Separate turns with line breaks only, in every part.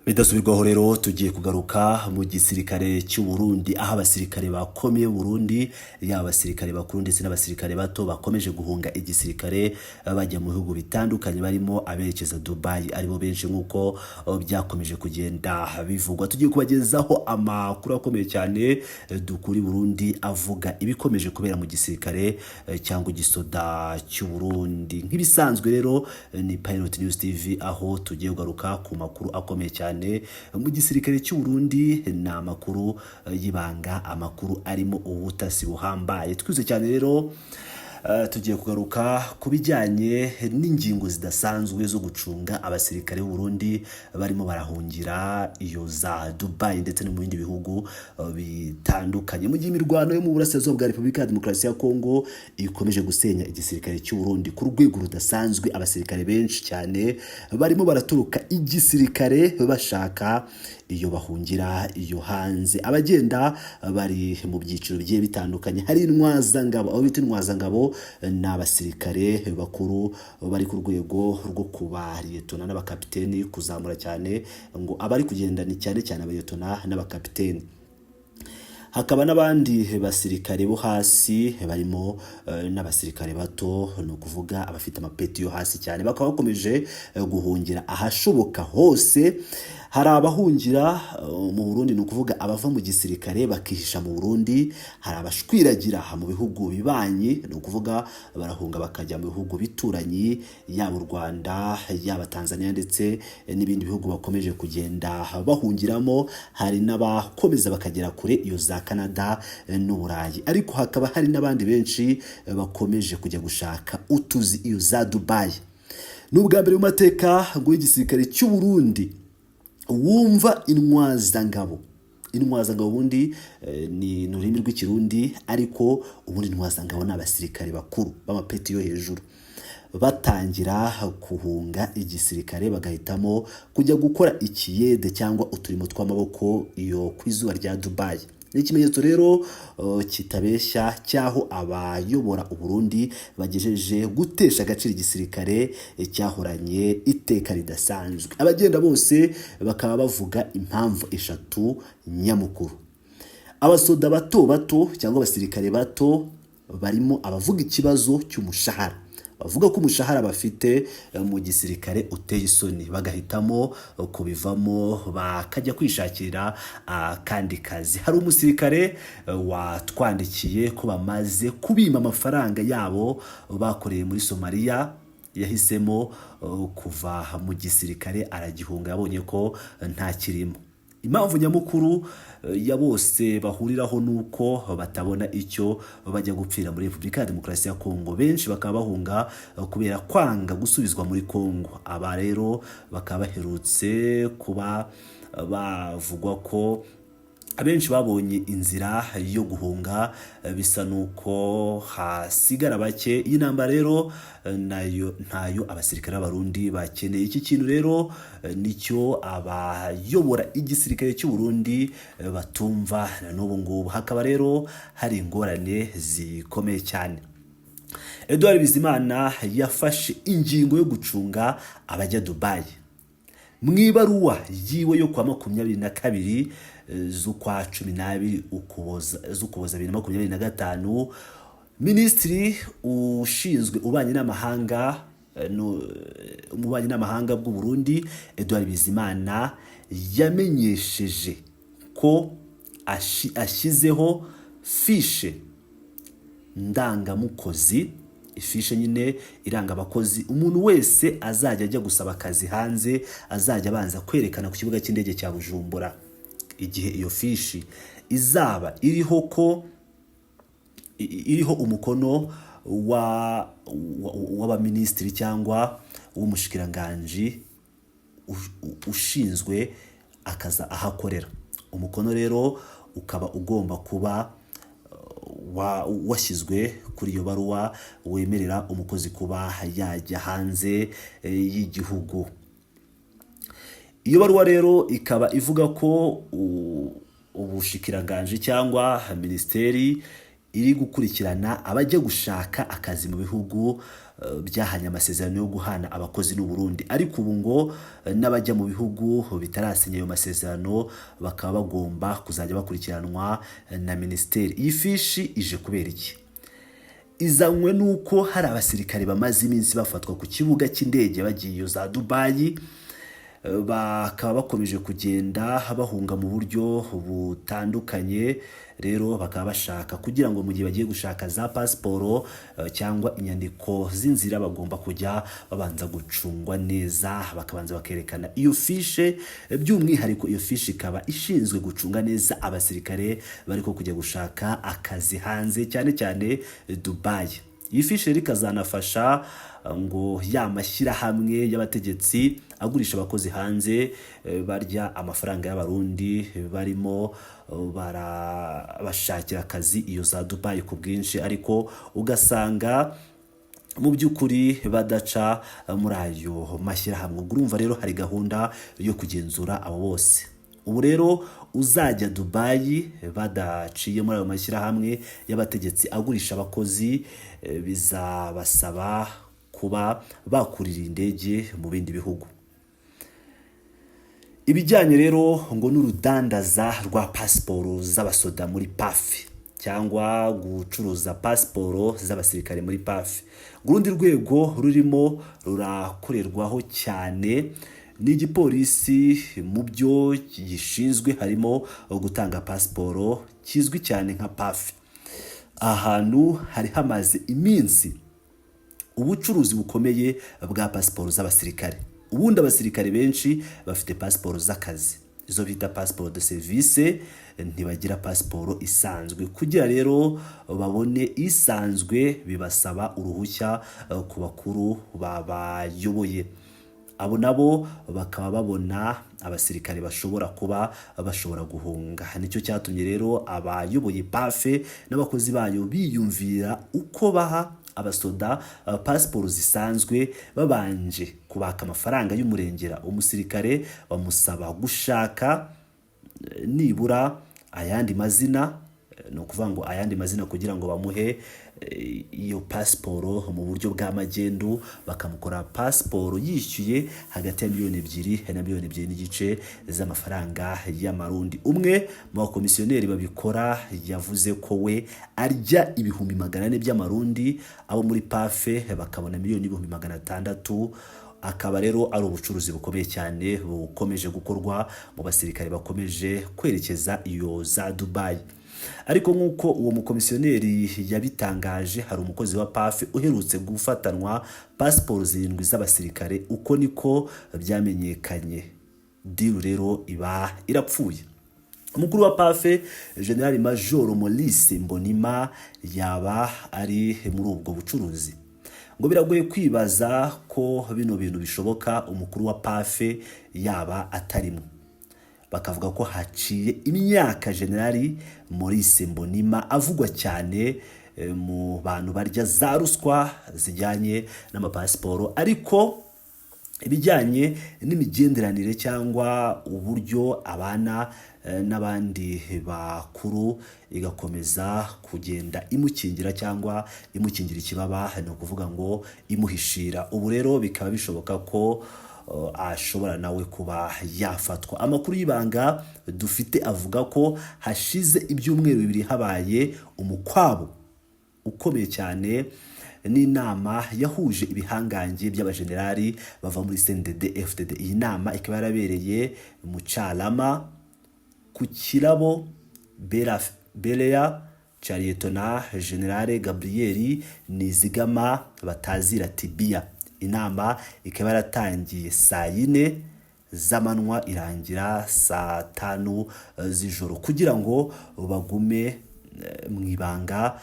Bidasubirwaho rero tugiye kugaruka mu gisirikare cy'u Burundi aho abasirikare bakomeye Burundi yaba abasirikare bakuru ndetse n'abasirikare bato bakomeje guhunga igisirikare bajya mu bihugu bitandukanye barimo aberekeza Dubai aribo benshi nkuko byakomeje kugenda bivugwa. Tugiye kubagezaho amakuru akomeye cyane dukuri Burundi avuga ibikomeje kubera mu gisirikare cyangwa igisoda cy'u Burundi. Nk'ibisanzwe rero ni Pilot News TV aho tugiye kugaruka ku makuru akomeye cyane mu gisirikare cy'u Burundi, na makuru yibanga, amakuru arimo ubutasi buhambaye. Twize cyane rero tugiye kugaruka ku bijyanye n'ingingo zidasanzwe zo gucunga abasirikare b'u Burundi barimo barahungira iyo za Dubai ndetse no mu bindi bihugu bitandukanye. Mu gihe imirwano yo mu burasirazuba bwa Repubulika ya Demokarasi ya Kongo ikomeje gusenya igisirikare cy'u Burundi ku rwego rudasanzwe, abasirikare benshi cyane barimo baraturuka igisirikare bashaka iyo bahungira iyo hanze. Abagenda bari mu byiciro bigiye bitandukanye, hari intwazangabo, abo bita intwazangabo ni abasirikare bakuru bari ku rwego rwo kuba liyetona n'abakapiteni kuzamura cyane, ngo abari kugenda ni cyane cyane abaliyetona n'abakapiteni. Hakaba n'abandi basirikare bo hasi barimo n'abasirikare bato, no kuvuga abafite amapeti yo hasi cyane, bakaba bakomeje guhungira ahashoboka hose. Hari abahungira mu Burundi, no kuvuga abava mu gisirikare bakihisha mu Burundi, hari abashwiragira mu bihugu bibanyi, no kuvuga barahunga bakajya mu bihugu bituranyi, yaba u Rwanda, yaba Tanzania ndetse n'ibindi bihugu bakomeje kugenda bahungiramo. Hari n'abakomeza bakagera kure iyo za Canada n'Uburayi, ariko hakaba hari n'abandi benshi bakomeje kujya gushaka utuzi iyo za Dubai. N'ubwa mbere mu mateka ngo igisirikare cy'u Burundi wumva intwazangabo ubundi ni ururimi rw'ikirundi, ariko ubundi intwazangabo ni abasirikare bakuru b'amapeti yo hejuru batangira kuhunga igisirikare, bagahitamo kujya gukora ikiyede cyangwa uturimo tw'amaboko iyo ku izuba rya Dubai. Ni ikimenyetso rero kitabeshya cyaho abayobora u Burundi bagejeje gutesha agaciro igisirikare cyahoranye iteka ridasanzwe. Abagenda bose bakaba bavuga impamvu eshatu nyamukuru. Abasoda bato bato cyangwa abasirikare bato barimo abavuga ikibazo cy'umushahara, bavuga ko umushahara bafite mu gisirikare uteye isoni, bagahitamo kubivamo bakajya kwishakira kandi kazi. Hari umusirikare watwandikiye ko bamaze kubima amafaranga yabo bakoreye muri Somalia, yahisemo kuva mu gisirikare aragihunga, yabonye ko nta kirimo. Impamvu nyamukuru ya bose bahuriraho nuko batabona icyo bajya gupfira muri Repubulika ya Demokarasi ya Kongo. Benshi bakaba bahunga kubera kwanga gusubizwa muri Kongo. Aba rero bakaba baherutse kuba bavugwa ko abenshi babonye inzira yo guhunga, bisa nuko hasigara bake. Iyi namba rero nayo ntayo abasirikare b'Abarundi bakeneye. Iki kintu rero nicyo abayobora igisirikare cy'u Burundi batumva na n'ubu ngubu. Hakaba rero hari ingorane zikomeye cyane. Edouard Bizimana yafashe ingingo yo gucunga abajya Dubai. Mu ibaruwa yiwe yo kwa 22 z'ukwa 12 Ukuboza 2025, Minisitiri ushinzwe ububanyi n'amahanga bw'u Burundi Edouard Bizimana yamenyesheje ko ashyizeho fishe ndangamukozi, ifishe nyine iranga abakozi. Umuntu wese azajya ajya gusaba akazi hanze azajya abanza kwerekana ku kibuga cy'indege cya Bujumbura. Igihe iyo fishi izaba iriho umukono w'abaminisitiri cyangwa w'umushikiranganji ushinzwe akaza ahakorera, umukono rero ukaba ugomba kuba washyizwe kuri iyo baruwa wemerera umukozi kuba yajya hanze y'igihugu. Iyo baruwa rero ikaba ivuga ko ubushikiranganje cyangwa ministeri iri gukurikirana abajya gushaka akazi mu bihugu byahanye amasezerano yo guhana abakozi n'u Burundi, ariko ubu ngo n'abajya mu bihugu bitarasinya ayo masezerano bakaba bagomba kuzajya bakurikiranwa na minisiteri. Iyi fishi ije kubera iki? Izanywe nuko hari abasirikare bamaze iminsi bafatwa ku kibuga cy'indege bagiye iyo za Dubai, bakaba bakomeje kugenda bahunga mu buryo butandukanye. Rero bakaba bashaka kugira ngo mu gihe bagiye gushaka za pasiporo cyangwa inyandiko z'inzira bagomba kujya babanza gucungwa neza, bakabanza bakerekana iyo fishe. By'umwihariko iyo fishe ikaba ishinzwe gucunga neza abasirikare bariko kujya gushaka akazi hanze, cyane cyane Dubai. Iyi fishe rero ikazanafasha ngo ya mashyirahamwe y'abategetsi agurisha abakozi hanze barya amafaranga y'abarundi barimo barabashakira akazi iyo za Dubai ku bwinshi, ariko ugasanga mu by'ukuri badaca muri ayo mashyirahamwe. Urumva rero hari gahunda yo kugenzura abo bose. Ubu rero uzajya Dubai badaciye muri ayo mashyirahamwe y'abategetsi agurisha abakozi bizabasaba kuba bakurira indege mu bindi bihugu. Ibijyanye rero ngo n'urudandaza rwa pasiporo z'abasoda muri PAF cyangwa gucuruza pasiporo z'abasirikare muri PAF, urundi rwego rurimo rurakorerwaho cyane n'igipolisi. Mu byo gishinzwe harimo gutanga pasiporo kizwi cyane nka PAF. Ahantu hari hamaze iminsi ubucuruzi bukomeye bwa pasiporo z'abasirikare. Ubundi abasirikare benshi bafite pasiporo z'akazi, izo bita pasiporo de service, ntibagira pasiporo isanzwe. Kugira rero babone isanzwe bibasaba uruhushya ku bakuru babayoboye. Abo nabo bakaba babona abasirikare bashobora guhunga. Nicyo cyatumye rero abayoboye PAF n'abakozi bayo biyumvira uko baha abasoda pasiporo zisanzwe babanje kubaka amafaranga y'umurengera. Umusirikare bamusaba gushaka nibura ayandi mazina, ni ukuvuga ngo ayandi mazina kugira ngo bamuhe iyo pasiporo mu buryo bw'amagendu. Bakamukora pasiporo yishyuye hagati ya $2 na $2.5 z'amafaranga y'amarundi. Umwe mu bakomisiyoneri babikora yavuze ko we arya $400 by'amarundi, abo muri PAF bakabona $1,600,000. Akaba rero ari ubucuruzi bukomeye cyane bukomeje gukorwa mu basirikare bakomeje kwerekeza iyo za Dubai. Ariko nk'uko uwo mukomisiyoneri yabitangaje, hari umukozi wa PAF uherutse gufatanwa pasiporo 7 z'abasirikare. Uko niko byamenyekanye. Deal rero iba irapfuye. Umukuru wa PAF General Major Maurice Mbonimpa yaba ari muri ubwo bucuruzi. Ngo biragoye kwibaza ko bino bintu bishoboka umukuru wa PAF yaba atarimo. Bakavuga ko haciye imyaka General Maurice Mbonimpa avugwa cyane mu bantu barya za ruswa zijyanye n'amapasiporo, ariko ibijyanye n'imigenderanire cyangwa uburyo abana n'abandi bakuru igakomeza kugenda imukingira cyangwa imukingira ikibaba, ni ukuvuga ngo imuhishira. Ubu rero bikaba bishoboka ko ashobora nawe kuba yafatwa. Amakuru y'ibanga dufite avuga ko hashize ibyumweru 2 habaye umukwabo ukomeye cyane n'inama yahuje ibihangange by'abajenerali bava muri CNDD FDD. Iyi nama ikaba yarabereye mu Cyarama ku kirabo Berea cya Lieutenant General Gabriel Nizigama batazira Tibia. Inama ikaba yaratangiye saa 4 z'amanywa irangira saa 5 z'ijoro kugira ngo bagume mu ibanga.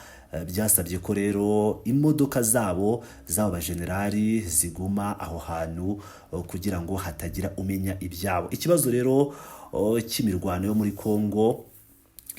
Byasabye ko rero imodoka zabo bajenerali ziguma aho hantu kugira ngo hatagira umenya ibyabo. Ikibazo rero cy'imirwano yo muri Kongo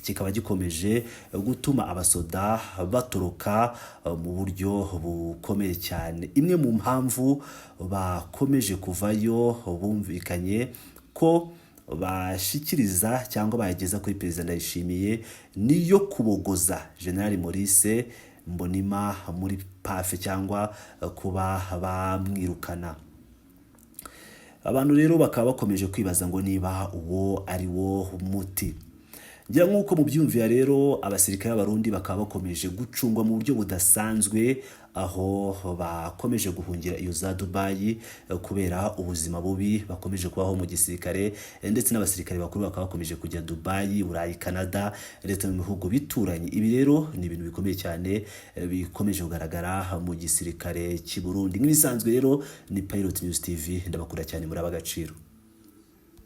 kikaba gikomeje gutuma abasoda batoroka mu buryo bukomeye cyane. Imwe mu mpamvu bakomeje kuvayo bumvikanye ko bashikiriza cyangwa bayageza kuri Perezida Ndayishimiye niyo kubogoza General Maurice Mbonimpa muri PAF cyangwa kuba bamwirukana. Abantu rero bakaba bakomeje kwibaza ngo niba uwo ari wo muti. Ngira nk'uko mubyumvira rero abasirikare b'Abarundi bakaba bakomeje gucungwa mu buryo budasanzwe, aho bakomeje guhungira iyo za Dubai kubera ubuzima bubi bakomeje kubaho mu gisirikare, ndetse n'abasirikare bakuru bakaba bakomeje kujya Dubai, Burayi, Canada ndetse mu bihugu bituranye. Ibi rero ni ibintu bikomeye cyane bikomeje kugaragara mu gisirikare cy'i Burundi. Nk'ibisanzwe rero ni Pilot News TV, ndabakunda cyane muri abagaciro.